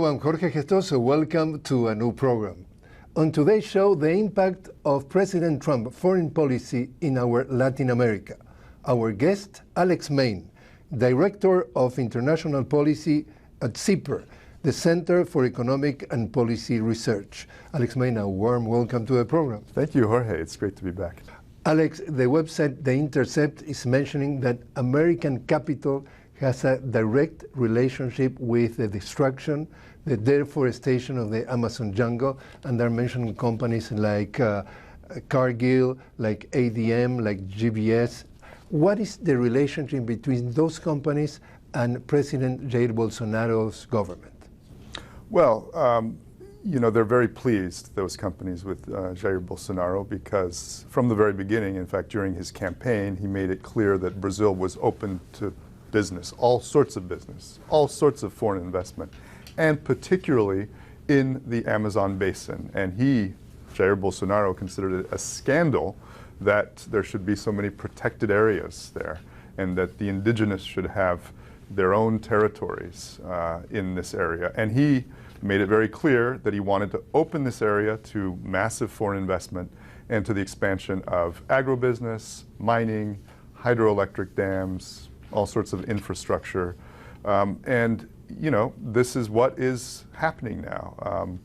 I'm Jorge Gestoso. Welcome to a new program. On today's show, the impact of President Trump's foreign policy in our Latin America. Our guest, Alex Main, Director of International Policy at CIPR, the Center for Economic and Policy Research. Alex Main, a warm welcome to the program. Thank you, Jorge. It's great to be back. Alex, the website The Intercept is mentioning that American capital has a direct relationship with the destruction, the deforestation of the Amazon jungle, and they're mentioning companies like Cargill, like ADM, like GBS. What is the relationship between those companies and President Jair Bolsonaro's government? Well, they're very pleased, those companies, with Jair Bolsonaro, because from the very beginning, in fact, during his campaign, he made it clear that Brazil was open to business, all sorts of foreign investment, and particularly in the Amazon basin. And Jair Bolsonaro, considered it a scandal that there should be so many protected areas there, and that the indigenous should have their own territories in this area. And he made it very clear that he wanted to open this area to massive foreign investment and to the expansion of agribusiness, mining, hydroelectric dams, all sorts of infrastructure. This is what is happening now.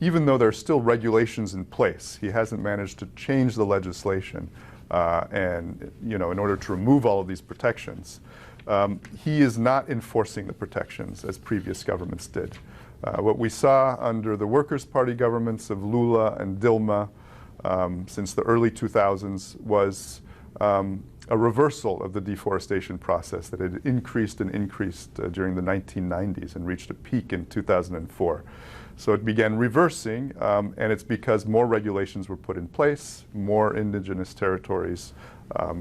Even though there are still regulations in place, he hasn't managed to change the legislation in order to remove all of these protections. He is not enforcing the protections as previous governments did. What we saw under the Workers' Party governments of Lula and Dilma since the early 2000s was a reversal of the deforestation process that had increased and increased during the 1990s and reached a peak in 2004. So it began reversing, and it's because more regulations were put in place, more indigenous territories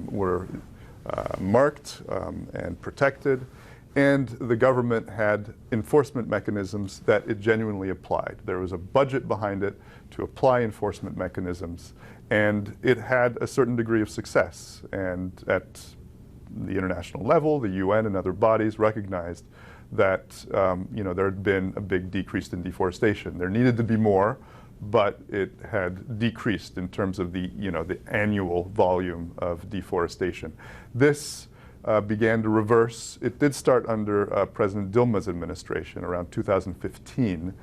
were marked and protected, and the government had enforcement mechanisms that it genuinely applied. There was a budget behind it to apply enforcement mechanisms, and it had a certain degree of success. And at the international level, the UN and other bodies recognized that there had been a big decrease in deforestation. There needed to be more, but it had decreased in terms of the annual volume of deforestation. This began to reverse. It did start under President Dilma's administration around 2015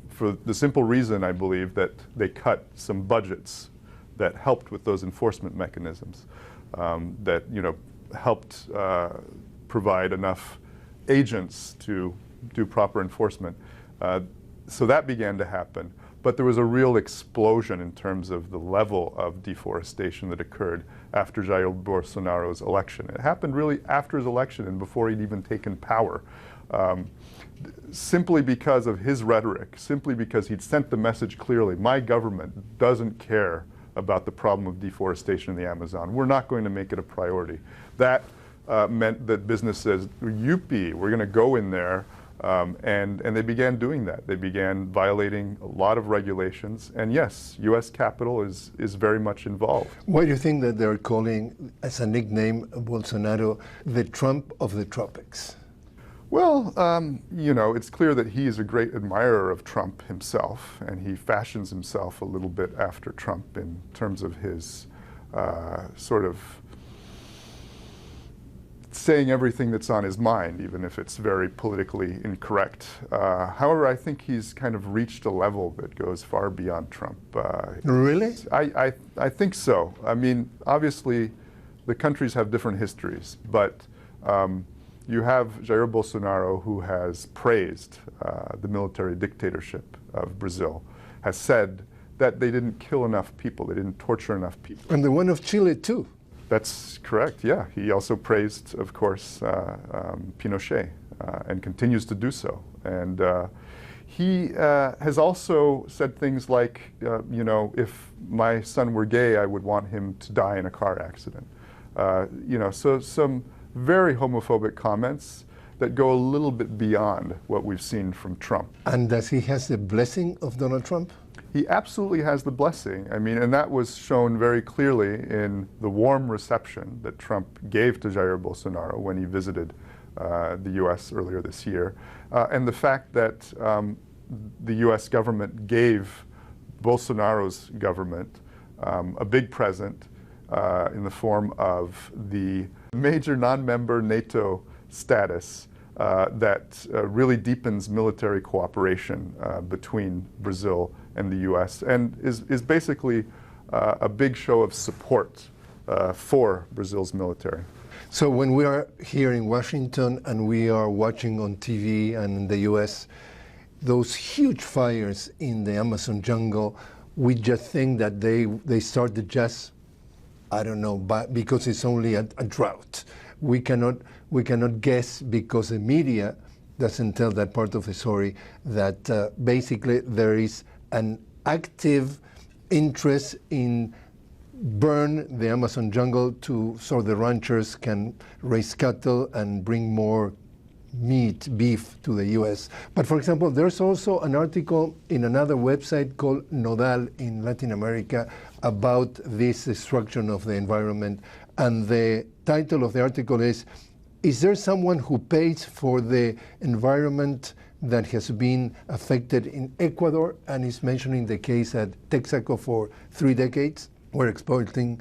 for the simple reason, I believe, that they cut some budgets that helped with those enforcement mechanisms, that helped provide enough agents to do proper enforcement. So that began to happen. But there was a real explosion in terms of the level of deforestation that occurred after Jair Bolsonaro's election. It happened really after his election and before he'd even taken power. Simply because of his rhetoric, simply because he'd sent the message clearly, my government doesn't care about the problem of deforestation in the Amazon. We're not going to make it a priority. That meant that business says, "Youppi, we're going to go in there." And they began doing that. They began violating a lot of regulations. And yes, U.S. capital is very much involved. Why do you think that they're calling, as a nickname, Bolsonaro the Trump of the tropics? Well, it's clear that he is a great admirer of Trump himself, and he fashions himself a little bit after Trump in terms of his sort of saying everything that's on his mind, even if it's very politically incorrect. However, I think he's kind of reached a level that goes far beyond Trump. Really? I think so. I mean, obviously, the countries have different histories, but you have Jair Bolsonaro, who has praised the military dictatorship of Brazil, has said that they didn't kill enough people, they didn't torture enough people. And the one of Chile, too. That's correct, yeah. He also praised, of course, Pinochet, and continues to do so. And he has also said things like, if my son were gay, I would want him to die in a car accident. So some very homophobic comments that go a little bit beyond what we've seen from Trump. And does he have the blessing of Donald Trump? He absolutely has the blessing. I mean, and that was shown very clearly in the warm reception that Trump gave to Jair Bolsonaro when he visited the U.S. earlier this year, and the fact that the U.S. government gave Bolsonaro's government a big present in the form of the major non-member NATO status that really deepens military cooperation between Brazil and the U.S. and is basically a big show of support for Brazil's military. So when we are here in Washington and we are watching on TV and in the U.S. those huge fires in the Amazon jungle, we just think that they started just, I don't know, because it's only a drought. We cannot guess, because the media doesn't tell that part of the story, that basically there is an active interest in burn the Amazon jungle so the ranchers can raise cattle and bring more beef to the U.S. But for example, there's also an article in another website called Nodal in Latin America about this destruction of the environment. And the title of the article is there someone who pays for the environment that has been affected in Ecuador? And is mentioning the case at Texaco for 3 decades. Were exploiting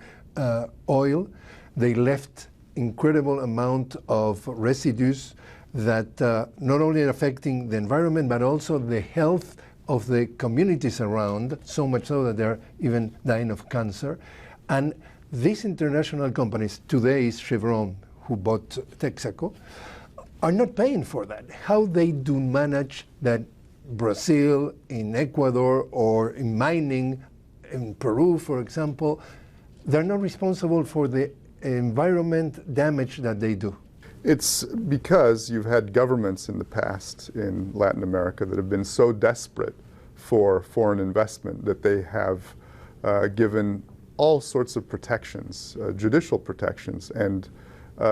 oil. They left incredible amount of residues that not only are affecting the environment, but also the health of the communities around, so much so that they're even dying of cancer. And these international companies, today is Chevron, who bought Texaco, are not paying for that. How they do manage that Brazil, in Ecuador, or in mining, in Peru, for example, they're not responsible for the environment damage that they do? It's because you've had governments in the past in Latin America that have been so desperate for foreign investment that they have given all sorts of protections, judicial protections, and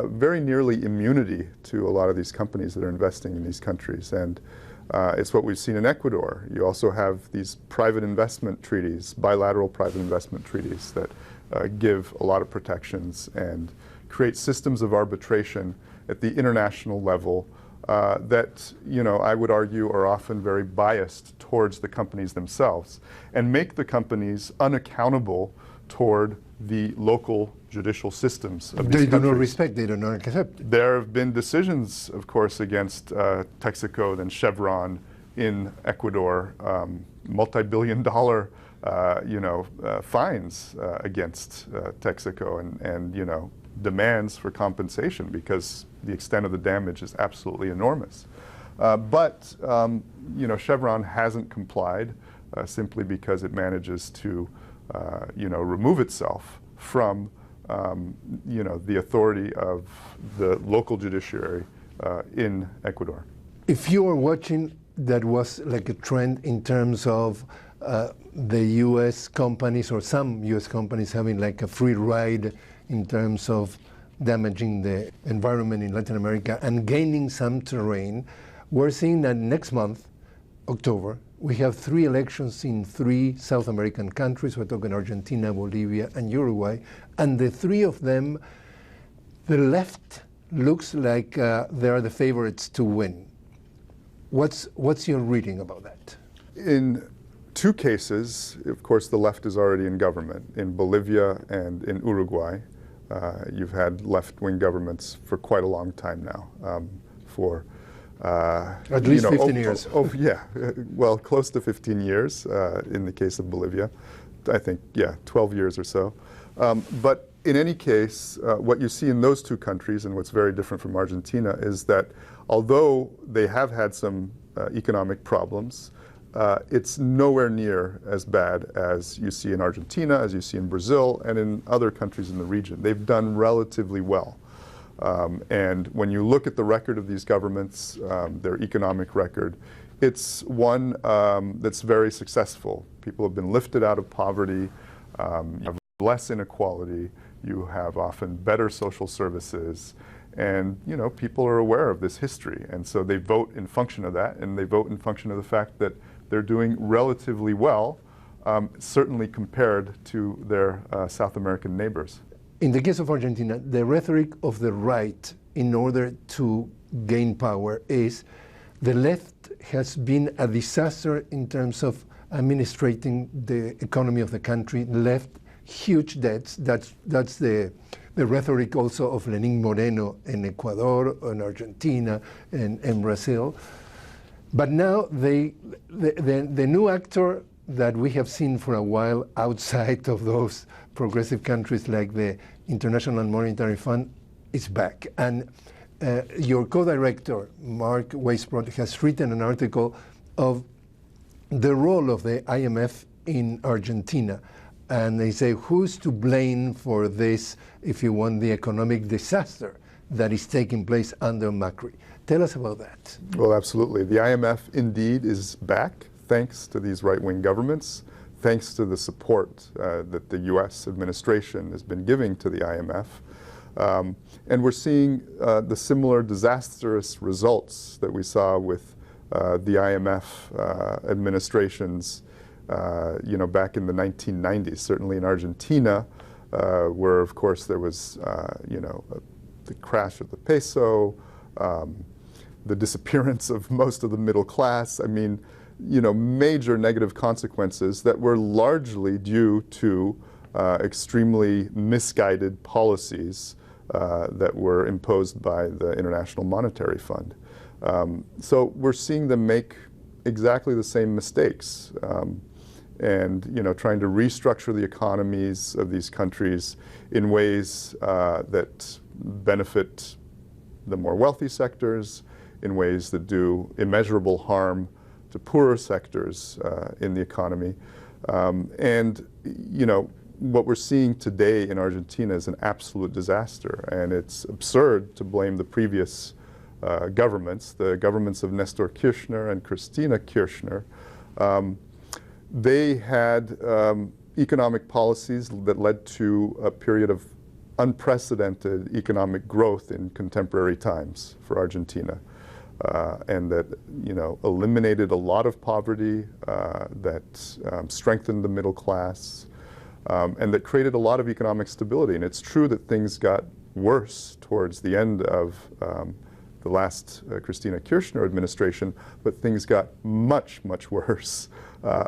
very nearly immunity to a lot of these companies that are investing in these countries. And it's what we've seen in Ecuador. You also have these private investment treaties, bilateral private investment treaties that give a lot of protections and create systems of arbitration at the international level that, I would argue are often very biased towards the companies themselves and make the companies unaccountable toward the local judicial systems of these countries. They do not respect, they do not accept. There have been decisions, of course, against Texaco and Chevron in Ecuador, multi-billion-dollar, fines against Texaco and demands for compensation because the extent of the damage is absolutely enormous. But Chevron hasn't complied simply because it manages to remove itself from the authority of the local judiciary in Ecuador. If you are watching, that was like a trend in terms of the U.S. companies, or some U.S. companies having like a free ride in terms of damaging the environment in Latin America and gaining some terrain. We're seeing that next month, October, we have 3 elections in 3 South American countries. We're talking Argentina, Bolivia, and Uruguay. And the 3 of them, the left looks like they are the favorites to win. What's your reading about that? In 2 cases, of course, the left is already in government. In Bolivia and in Uruguay, you've had left-wing governments for quite a long time now, for at least 15 years. Yeah, well, close to 15 years in the case of Bolivia. I think, 12 years or so. But in any case, what you see in those 2 countries, and what's very different from Argentina, is that although they have had some economic problems, it's nowhere near as bad as you see in Argentina, as you see in Brazil, and in other countries in the region. They've done relatively well. And when you look at the record of these governments, their economic record, it's one that's very successful. People have been lifted out of poverty, you have less inequality, you have often better social services, and people are aware of this history. And so they vote in function of that, and they vote in function of the fact that they're doing relatively well, certainly compared to their South American neighbors. In the case of Argentina, the rhetoric of the right in order to gain power is the left has been a disaster in terms of administrating the economy of the country, left huge debts. That's the rhetoric also of Lenín Moreno in Ecuador, in Argentina, and Brazil. But now the new actor that we have seen for a while outside of those progressive countries like the International Monetary Fund is back. And your co-director, Mark Weisbrot, has written an article of the role of the IMF in Argentina. And they say, who's to blame for this, if you want, the economic disaster that is taking place under Macri? Tell us about that. Well, absolutely. The IMF indeed is back, thanks to these right-wing governments, thanks to the support that the US administration has been giving to the IMF. And we're seeing the similar disastrous results that we saw with the IMF administrations back in the 1990s, certainly in Argentina, where, of course, there was, the crash of the peso, the disappearance of most of the middle class. I mean, major negative consequences that were largely due to extremely misguided policies that were imposed by the International Monetary Fund. So we're seeing them make exactly the same mistakes. And trying to restructure the economies of these countries in ways that benefit the more wealthy sectors, in ways that do immeasurable harm to poorer sectors in the economy. And what we're seeing today in Argentina is an absolute disaster, and it's absurd to blame the previous governments, the governments of Nestor Kirchner and Cristina Kirchner. They had economic policies that led to a period of unprecedented economic growth in contemporary times for Argentina, and that eliminated a lot of poverty, that strengthened the middle class, and that created a lot of economic stability. And it's true that things got worse towards the end of the last Cristina Kirchner administration, but things got much, much worse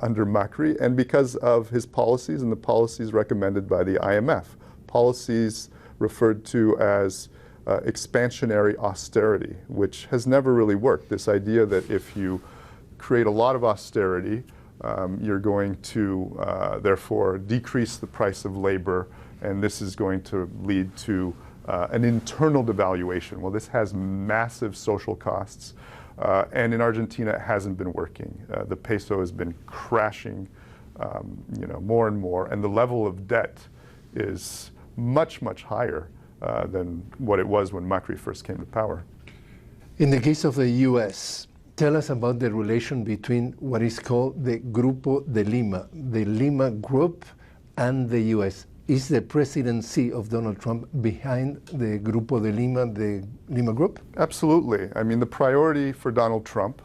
under Macri, and because of his policies and the policies recommended by the IMF, policies referred to as expansionary austerity, which has never really worked. This idea that if you create a lot of austerity, you're going to therefore decrease the price of labor, and this is going to lead to an internal devaluation. Well, this has massive social costs, and in Argentina it hasn't been working. The peso has been crashing, more and more, and the level of debt is much, much higher than what it was when Macri first came to power. In the case of the U.S., tell us about the relation between what is called the Grupo de Lima, the Lima Group, and the U.S. Is the presidency of Donald Trump behind the Grupo de Lima, the Lima Group? Absolutely. I mean, the priority for Donald Trump,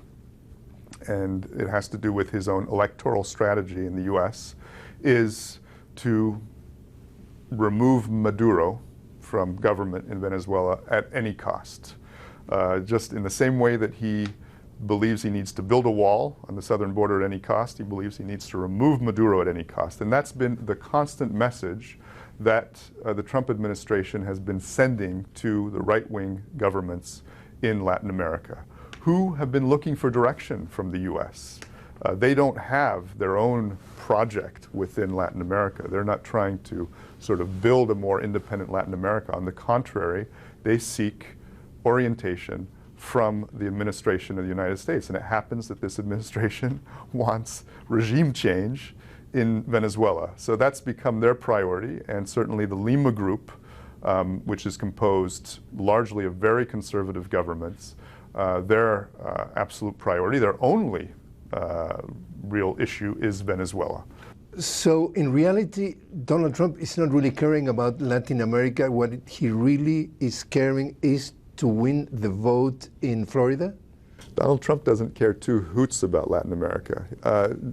and it has to do with his own electoral strategy in the U.S., is to remove Maduro from government in Venezuela at any cost. Just in the same way that he believes he needs to build a wall on the southern border at any cost, he believes he needs to remove Maduro at any cost. And that's been the constant message that the Trump administration has been sending to the right-wing governments in Latin America, who have been looking for direction from the U.S. They don't have their own project within Latin America. They're not trying to sort of build a more independent Latin America. On the contrary, they seek orientation from the administration of the United States. And it happens that this administration wants regime change in Venezuela. So that's become their priority, and certainly the Lima Group, which is composed largely of very conservative governments, their absolute priority, their only real issue is Venezuela. So in reality, Donald Trump is not really caring about Latin America. What he really is caring is to win the vote in Florida? Donald Trump doesn't care two hoots about Latin America.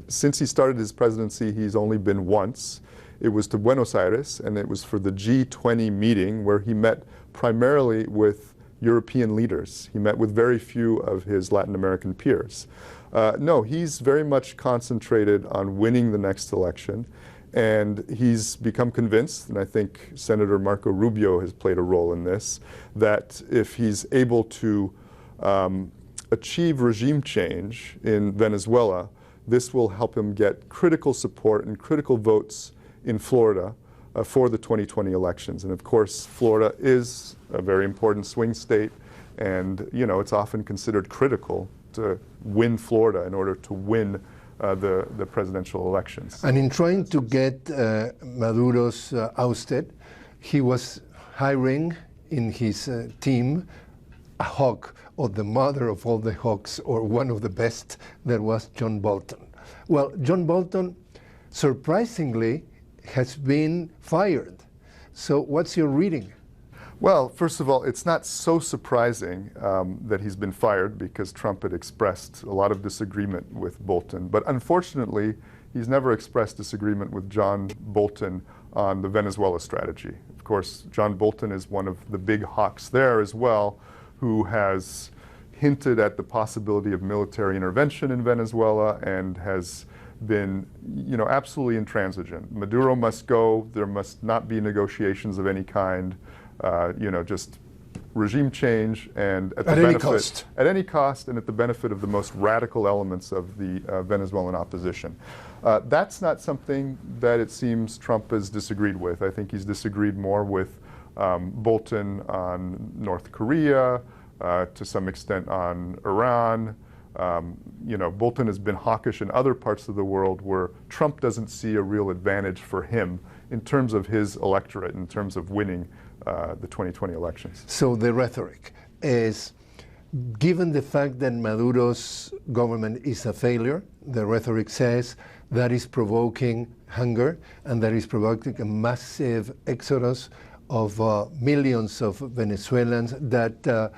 Since he started his presidency, he's only been once. It was to Buenos Aires, and it was for the G20 meeting, where he met primarily with European leaders. He met with very few of his Latin American peers. No, he's very much concentrated on winning the next election, and he's become convinced, and I think Senator Marco Rubio has played a role in this, that if he's able to achieve regime change in Venezuela, this will help him get critical support and critical votes in Florida for the 2020 elections. And of course, Florida is a very important swing state, and it's often considered critical to win Florida in order to win the presidential elections. And in trying to get Maduro's ousted, he was hiring in his team a hawk, or the mother of all the hawks, or one of the best, that was John Bolton. Well, John Bolton, surprisingly, has been fired. So what's your reading? Well, first of all, it's not so surprising that he's been fired, because Trump had expressed a lot of disagreement with Bolton. But unfortunately, he's never expressed disagreement with John Bolton on the Venezuela strategy. Of course, John Bolton is one of the big hawks there as well, who has hinted at the possibility of military intervention in Venezuela and has been, absolutely intransigent. Maduro must go. There must not be negotiations of any kind. Just regime change, and at any cost, and at the benefit of the most radical elements of the Venezuelan opposition. That's not something that it seems Trump has disagreed with. I think he's disagreed more with Bolton on North Korea, to some extent on Iran. Bolton has been hawkish in other parts of the world where Trump doesn't see a real advantage for him in terms of his electorate, in terms of winning the 2020 elections. So the rhetoric is, given the fact that Maduro's government is a failure, the rhetoric says that is provoking hunger, and that is provoking a massive exodus of millions of Venezuelans, that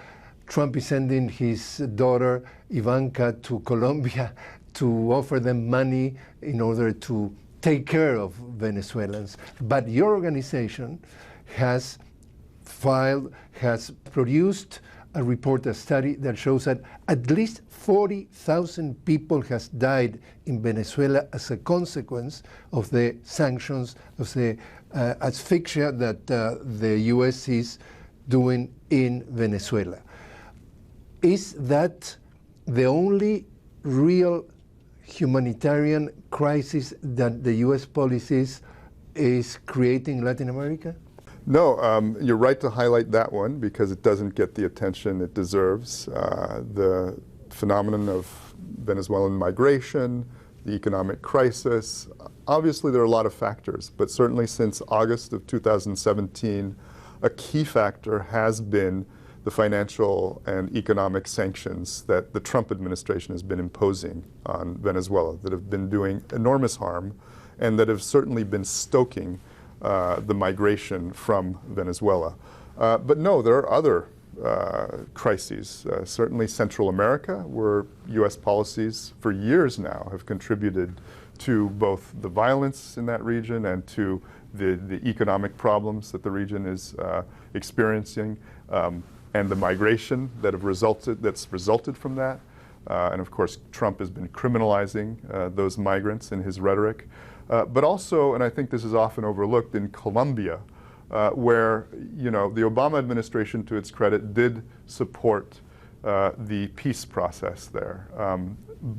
Trump is sending his daughter Ivanka to Colombia to offer them money in order to take care of Venezuelans. But your organization has produced a report, a study that shows that at least 40,000 people has died in Venezuela as a consequence of the sanctions, of the asphyxia that the U.S. is doing in Venezuela. Is that the only real humanitarian crisis that the U.S. policies is creating in Latin America? No, you're right to highlight that one, because it doesn't get the attention it deserves. The phenomenon of Venezuelan migration, the economic crisis. Obviously, there are a lot of factors, but certainly since August of 2017, a key factor has been the financial and economic sanctions that the Trump administration has been imposing on Venezuela, that have been doing enormous harm, and that have certainly been stoking the migration from Venezuela. But no, there are other crises. Certainly Central America, where U.S. policies for years now have contributed to both the violence in that region and to the economic problems that the region is experiencing, and the migration that's resulted from that. And of course, Trump has been criminalizing those migrants in his rhetoric. But also, and I think this is often overlooked, in Colombia, where the Obama administration, to its credit, did support the peace process there.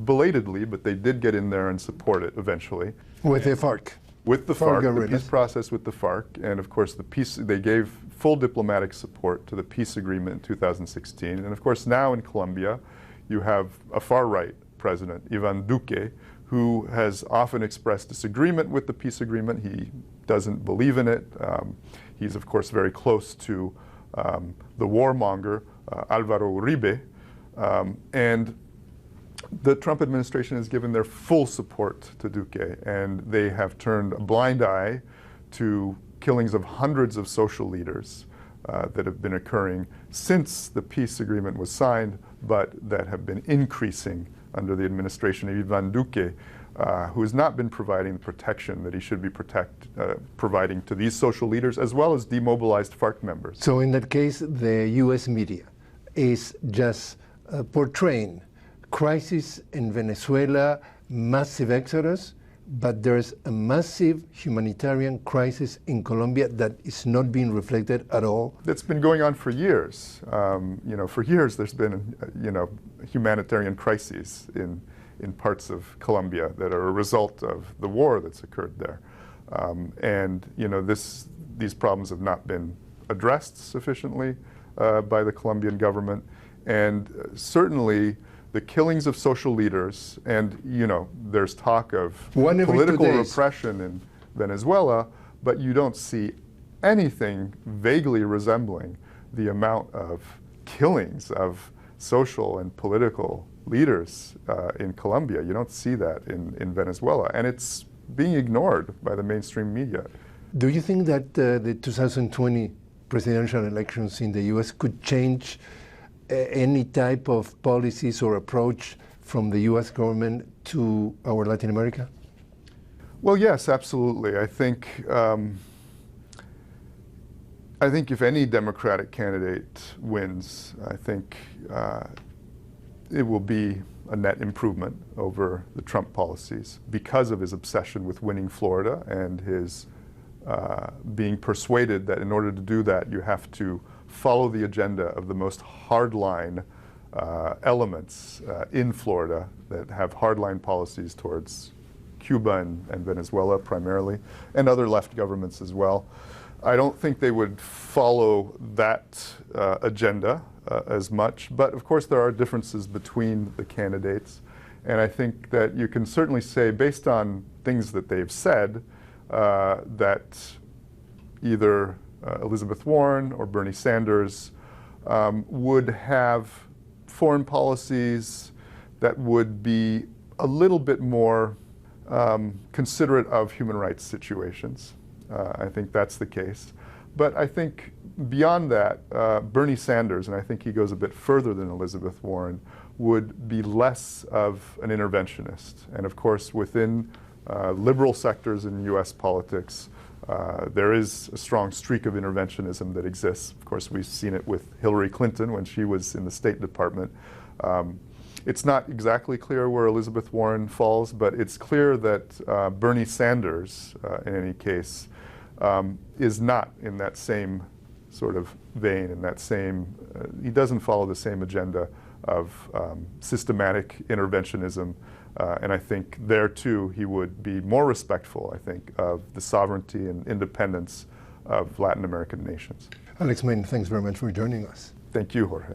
Belatedly, but they did get in there and support it eventually. With the FARC. With the FARC, the peace process with the FARC, and of course they gave full diplomatic support to the peace agreement in 2016. And of course now in Colombia, you have a far-right president, Ivan Duque, who has often expressed disagreement with the peace agreement. He doesn't believe in it. He's of course very close to the warmonger, Alvaro Uribe, and the Trump administration has given their full support to Duque, and they have turned a blind eye to killings of hundreds of social leaders that have been occurring since the peace agreement was signed, but that have been increasing under the administration of Ivan Duque, who has not been providing the protection that he should be providing to these social leaders, as well as demobilized FARC members. So in that case, the U.S. media is just portraying crisis in Venezuela, massive exodus, but there's a massive humanitarian crisis in Colombia that is not being reflected at all. That's been going on for years. For years there's been, humanitarian crises in parts of Colombia that are a result of the war that's occurred there. These problems have not been addressed sufficiently by the Colombian government. And certainly the killings of social leaders, and there's talk of political repression in Venezuela, but you don't see anything vaguely resembling the amount of killings of social and political leaders in Colombia. You don't see that in Venezuela, and it's being ignored by the mainstream media. Do you think that the 2020 presidential elections in the US could change any type of policies or approach from the US government to our Latin America? Well, yes, absolutely. I think if any Democratic candidate wins, I think it will be a net improvement over the Trump policies because of his obsession with winning Florida and his being persuaded that in order to do that, you have to follow the agenda of the most hardline elements in Florida that have hardline policies towards Cuba and Venezuela primarily, and other left governments as well. I don't think they would follow that agenda as much, but of course there are differences between the candidates, and I think that you can certainly say, based on things that they've said, that either Elizabeth Warren or Bernie Sanders would have foreign policies that would be a little bit more considerate of human rights situations. I think that's the case. But I think beyond that, Bernie Sanders, and I think he goes a bit further than Elizabeth Warren, would be less of an interventionist. And of course, within liberal sectors in US politics, there is a strong streak of interventionism that exists. Of course, we've seen it with Hillary Clinton when she was in the State Department. It's not exactly clear where Elizabeth Warren falls, but it's clear that Bernie Sanders, in any case, is not in that same sort of vein, in that same, he doesn't follow the same agenda of systematic interventionism. And I think there too he would be more respectful, I think, of the sovereignty and independence of Latin American nations. Alex Main, thanks very much for joining us. Thank you, Jorge.